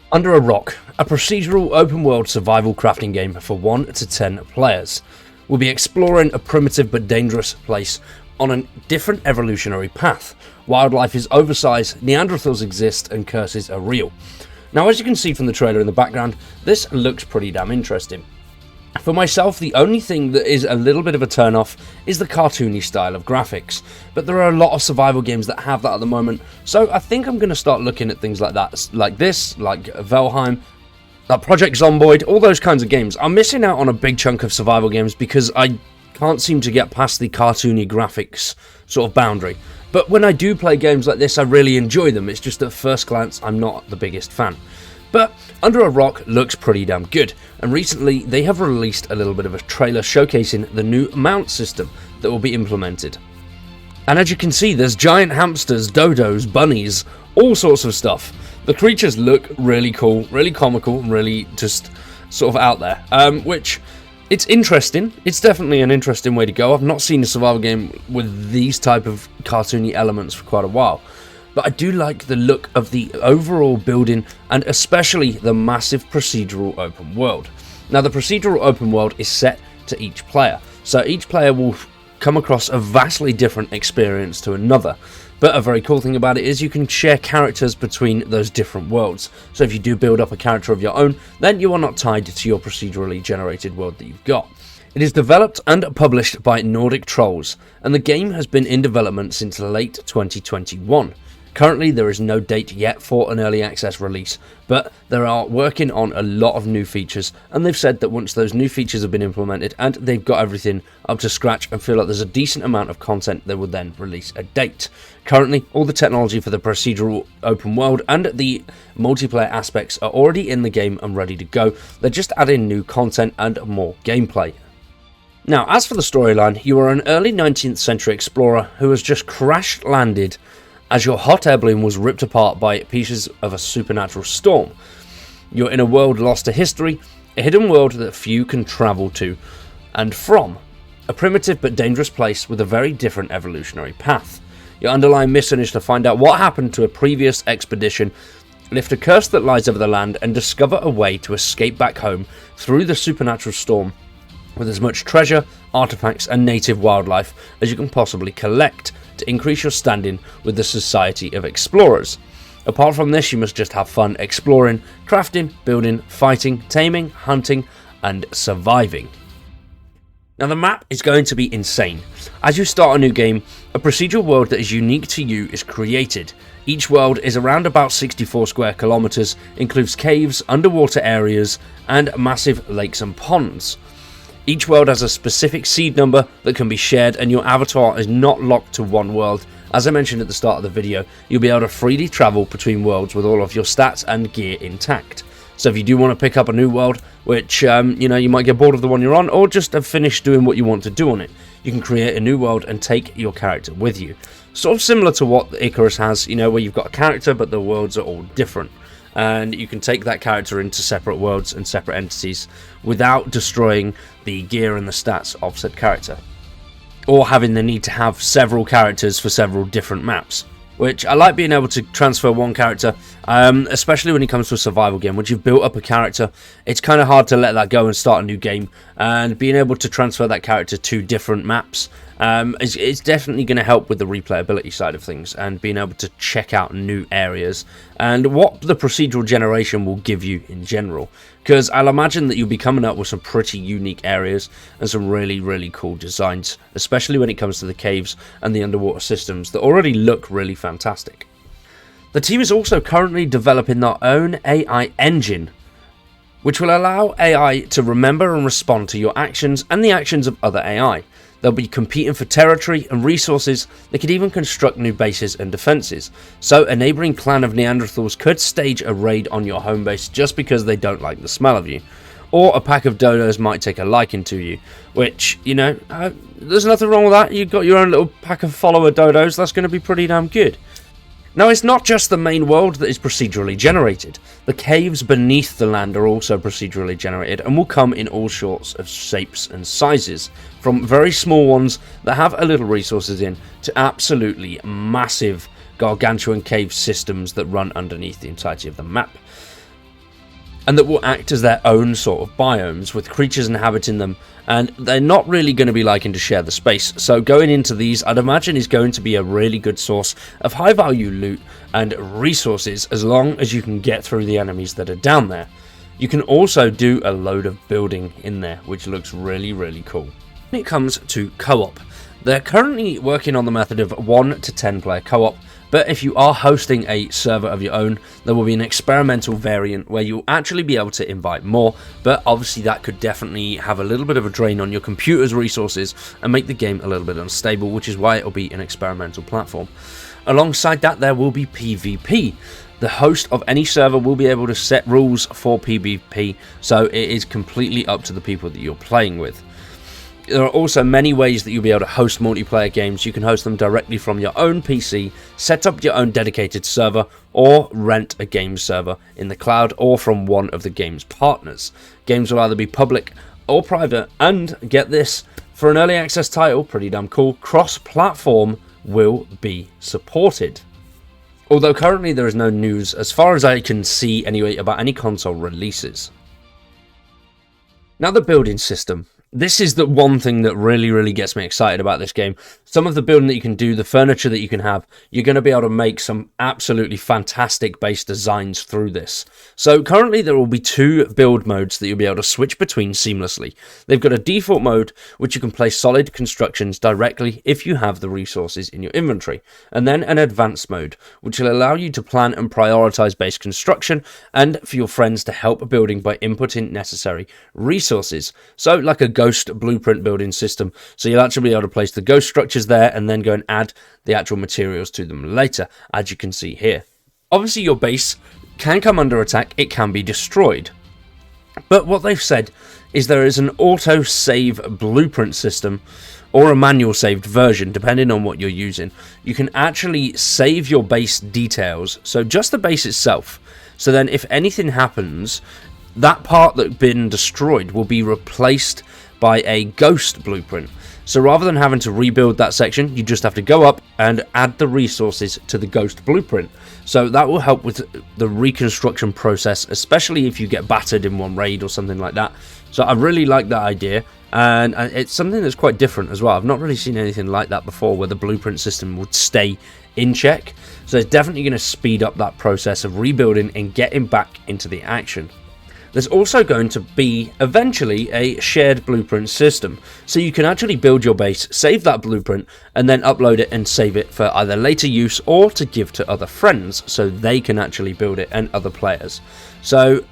Under a Rock, a procedural open-world survival crafting game for 1 to 10 players. We'll be exploring a primitive but dangerous place on a different evolutionary path. Wildlife is oversized, Neanderthals exist, and curses are real. Now, as you can see from the trailer in the background, this looks pretty damn interesting. For myself, the only thing that is a little bit of a turn-off is the cartoony style of graphics, but there are a lot of survival games that have that at the moment, so I think I'm going to start looking at things like that, like this, like Valheim, like Project Zomboid, all those kinds of games. I'm missing out on a big chunk of survival games because I can't seem to get past the cartoony graphics sort of boundary. But when I do play games like this, I really enjoy them. It's just at first glance, I'm not the biggest fan. But Under a Rock looks pretty damn good, and recently they have released a little bit of a trailer showcasing the new mount system that will be implemented. And as you can see, there's giant hamsters, dodos, bunnies, all sorts of stuff. The creatures look really cool, really comical, and really just sort of out there, which it's interesting. It's definitely an interesting way to go. I've not seen a survival game with these type of cartoony elements for quite a while. But I do like the look of the overall building and especially the massive procedural open world. Now, the procedural open world is set to each player, so each player will come across a vastly different experience to another. But a very cool thing about it is you can share characters between those different worlds. So if you do build up a character of your own, then you are not tied to your procedurally generated world that you've got. It is developed and published by Nordic Trolls, and the game has been in development since late 2021. Currently, there is no date yet for an early access release, but they are working on a lot of new features, and they've said that once those new features have been implemented and they've got everything up to scratch and feel like there's a decent amount of content, they will then release a date. Currently, all the technology for the procedural open world and the multiplayer aspects are already in the game and ready to go. They're just adding new content and more gameplay. Now, as for the storyline, you are an early 19th century explorer who has just crash-landed as your hot air balloon was ripped apart by pieces of a supernatural storm. You're in a world lost to history, a hidden world that few can travel to and from, a primitive but dangerous place with a very different evolutionary path. Your underlying mission is to find out what happened to a previous expedition, lift a curse that lies over the land, and discover a way to escape back home through the supernatural storm with as much treasure, artifacts, and native wildlife as you can possibly collect to increase your standing with the Society of Explorers. Apart from this, you must just have fun exploring, crafting, building, fighting, taming, hunting, and surviving. Now, the map is going to be insane. As you start a new game, a procedural world that is unique to you is created. Each world is around about 64 square kilometers, includes caves, underwater areas, and massive lakes and ponds. Each world has a specific seed number that can be shared, and your avatar is not locked to one world. As I mentioned at the start of the video, you'll be able to freely travel between worlds with all of your stats and gear intact. So if you do want to pick up a new world, which you might get bored of the one you're on, or just have finished doing what you want to do on it, you can create a new world and take your character with you. Sort of similar to what ENQUIRES has, where you've got a character but the worlds are all different. And you can take that character into separate worlds and separate entities without destroying the gear and the stats of said character, or having the need to have several characters for several different maps, which I like being able to transfer one character, especially when it comes to a survival game. Once you've built up a character, it's kind of hard to let that go and start a new game, and being able to transfer that character to different maps it's definitely going to help with the replayability side of things and being able to check out new areas and what the procedural generation will give you in general, because I'll imagine that you'll be coming up with some pretty unique areas and some really, really cool designs, especially when it comes to the caves and the underwater systems that already look really fantastic. The team is also currently developing their own AI engine, which will allow AI to remember and respond to your actions and the actions of other AI. They'll be competing for territory and resources. They could even construct new bases and defences. So a neighbouring clan of Neanderthals could stage a raid on your home base just because they don't like the smell of you. Or a pack of dodos might take a liking to you, which, there's nothing wrong with that. You've got your own little pack of follower dodos. That's going to be pretty damn good. Now, it's not just the main world that is procedurally generated. The caves beneath the land are also procedurally generated and will come in all sorts of shapes and sizes, from very small ones that have a little resources in to absolutely massive gargantuan cave systems that run underneath the entirety of the map. and that will act as their own sort of biomes with creatures inhabiting them, and they're not really going to be liking to share the space. So going into these, I'd imagine, is going to be a really good source of high value loot and resources, as long as you can get through the enemies that are down there. You can also do a load of building in there, which looks really cool. When it comes to co-op, they're currently working on the method of 1 to 10 player co-op, but if you are hosting a server of your own, there will be an experimental variant where you'll actually be able to invite more, but obviously that could definitely have a little bit of a drain on your computer's resources and make the game a little bit unstable, which is why it'll be an experimental platform. Alongside that, there will be PvP. The host of any server will be able to set rules for PvP, so it is completely up to the people that you're playing with. There are also many ways that you'll be able to host multiplayer games. You can host them directly from your own PC, set up your own dedicated server, or rent a game server in the cloud or from one of the game's partners. Games will either be public or private, and get this, for an early access title, pretty damn cool, cross-platform will be supported. Although currently there is no news, as far as I can see anyway, about any console releases. Now, the building system. This is the one thing that really gets me excited about this game. Some of the building that you can do, the furniture that you can have, you're going to be able to make some absolutely fantastic base designs through this. So currently there will be 2 build modes that you'll be able to switch between seamlessly. They've got a default mode, which you can place solid constructions directly if you have the resources in your inventory, and then an advanced mode, which will allow you to plan and prioritize base construction, and for your friends to help building by inputting necessary resources. So like a ghost blueprint building system, so you'll actually be able to place the ghost structures there and then go and add the actual materials to them later, as you can see here. Obviously your base can come under attack, it can be destroyed, but what they've said is there is an auto save blueprint system, or a manual saved version depending on what you're using. You can actually save your base details, so just the base itself, so then if anything happens, that part that's been destroyed will be replaced by a ghost blueprint. So rather than having to rebuild that section, you just have to go up and add the resources to the ghost blueprint. So that will help with the reconstruction process, especially if you get battered in one raid or something like that. So I really like that idea, and it's something that's quite different as well. I've not really seen anything like that before, where the blueprint system would stay in check. So it's definitely going to speed up that process of rebuilding and getting back into the action. There's also going to be, eventually, a shared blueprint system, so you can actually build your base, save that blueprint, and then upload it and save it for either later use or to give to other friends, so they can actually build it, and other players. So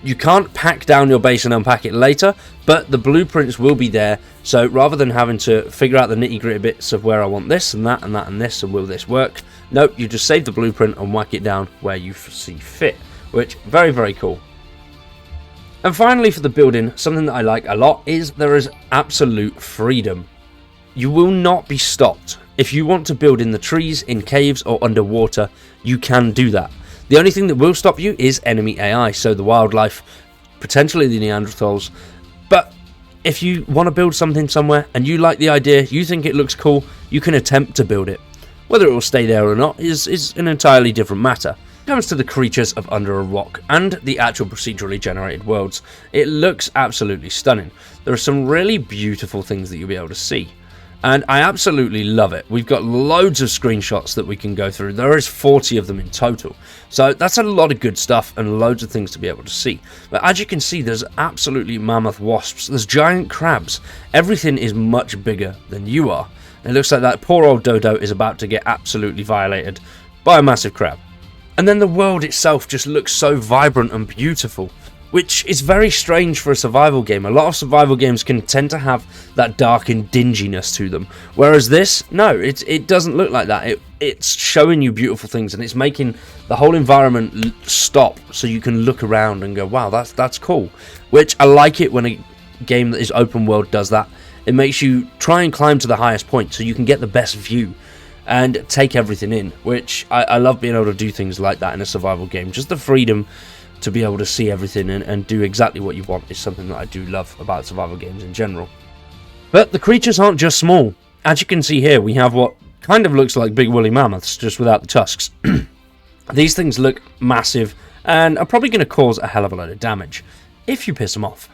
you can't pack down your base and unpack it later, but the blueprints will be there, so rather than having to figure out the nitty-gritty bits of where I want this and that and that and this, and will this work, nope, you just save the blueprint and whack it down where you see fit, which, very cool. And finally, for the building, something that I like a lot is there is absolute freedom. You will not be stopped. If you want to build in the trees, in caves, or underwater, you can do that. The only thing that will stop you is enemy AI, so the wildlife, potentially the Neanderthals. But if you want to build something somewhere and you like the idea, you think it looks cool, you can attempt to build it. Whether it will stay there or not is an entirely different matter. When it comes to the creatures of Under a Rock and the actual procedurally generated worlds, it looks absolutely stunning. There are some really beautiful things that you'll be able to see, and I absolutely love it. We've got loads of screenshots that we can go through. There is 40 of them in total, so that's a lot of good stuff and loads of things to be able to see. But as you can see, there's absolutely mammoth wasps, there's giant crabs, everything is much bigger than you are. It looks like that poor old dodo is about to get absolutely violated by a massive crab. And then the world itself just looks so vibrant and beautiful, which is very strange for a survival game. A lot of survival games can tend to have that dark and dinginess to them, whereas this, no, it doesn't look like that. It's showing you beautiful things, and it's making the whole environment stop so you can look around and go, wow, that's cool. Which I like it when a game that is open world does that. It makes you try and climb to the highest point so you can get the best view and take everything in, which I love being able to do things like that in a survival game. Just the freedom to be able to see everything and do exactly what you want is something that I do love about survival games in general. But the creatures aren't just small. As you can see here, we have what kind of looks like big woolly mammoths, just without the tusks. These things look massive and are probably going to cause a hell of a load of damage if you piss them off.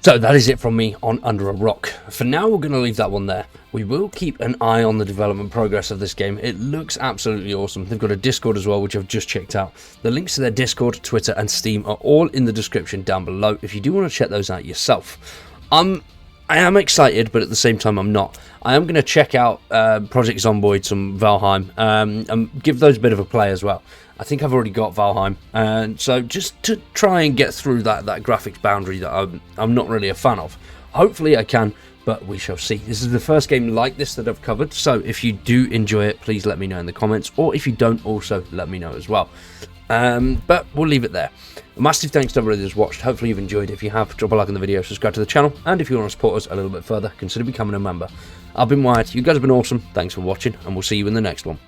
So that is it from me on Under a Rock. For now, we're going to leave that one there. We will keep an eye on the development progress of this game. It looks absolutely awesome. They've got a Discord as well, which I've just checked out. The links to their Discord, Twitter and Steam are all in the description down below if you do want to check those out yourself. I am excited, but at the same time I'm not. I am going to check out Project Zomboid, some Valheim, and give those a bit of a play as well. I think I've already got Valheim, and so just to try and get through that graphics boundary that I'm not really a fan of. Hopefully I can, but we shall see. This is the first game like this that I've covered, so if you do enjoy it, please let me know in the comments, or if you don't, also let me know as well. But we'll leave it there. A massive thanks to everybody that's watched. Hopefully you've enjoyed. If you have, drop a like on the video, subscribe to the channel, and if you want to support us a little bit further, consider becoming a member. I've been Wyatt, you guys have been awesome, thanks for watching, and we'll see you in the next one.